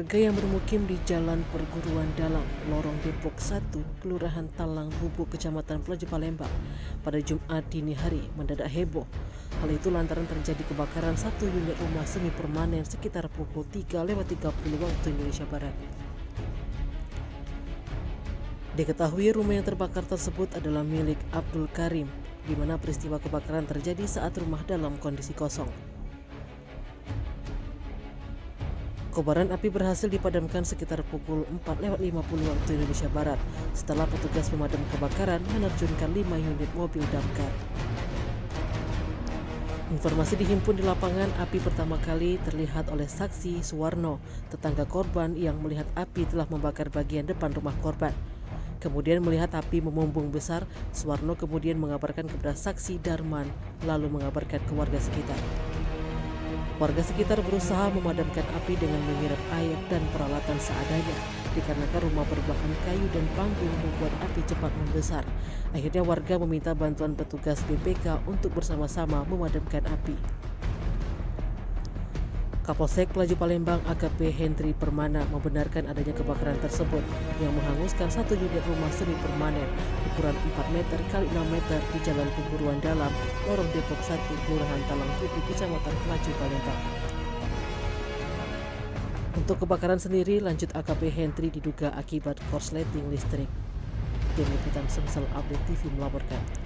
Warga yang bermukim di Jalan Perguruan Dalam, Lorong Depok 1, Kelurahan Talang Bubuk, Kecamatan Pelaju Palembang, pada Jumat dini hari mendadak heboh. Hal itu lantaran terjadi kebakaran satu unit rumah semi permanen sekitar pukul 3:30 waktu Indonesia Barat. Diketahui rumah yang terbakar tersebut adalah milik Abdul Karim, di mana peristiwa kebakaran terjadi saat rumah dalam kondisi kosong. Kobaran api berhasil dipadamkan sekitar pukul 4:50 waktu Indonesia Barat setelah petugas pemadam kebakaran menerjunkan 5 unit mobil damkar. Informasi dihimpun di lapangan, api pertama kali terlihat oleh saksi Suwarno, tetangga korban yang melihat api telah membakar bagian depan rumah korban. Kemudian melihat api memumbung besar, Suwarno kemudian mengabarkan kepada saksi Darman, lalu mengabarkan ke warga sekitar. Warga sekitar berusaha memadamkan api dengan menyiram air dan peralatan seadanya, dikarenakan rumah berbahan kayu dan panggung membuat api cepat membesar. Akhirnya warga meminta bantuan petugas BPK untuk bersama-sama memadamkan api. Kapolsek Pelaju Palembang AKP Hendri Permana membenarkan adanya kebakaran tersebut yang menghanguskan satu unit rumah semi permanen ukuran 4 meter x 6 meter di Jalan Perguruan Dalam, Lorong Depok 1, Kelurahan Talang Bubuk, Kecamatan Pelaju Palembang. Untuk kebakaran sendiri, lanjut AKP Hendri diduga akibat korsleting listrik. Tim Liputan Sumsel Update TV melaporkan.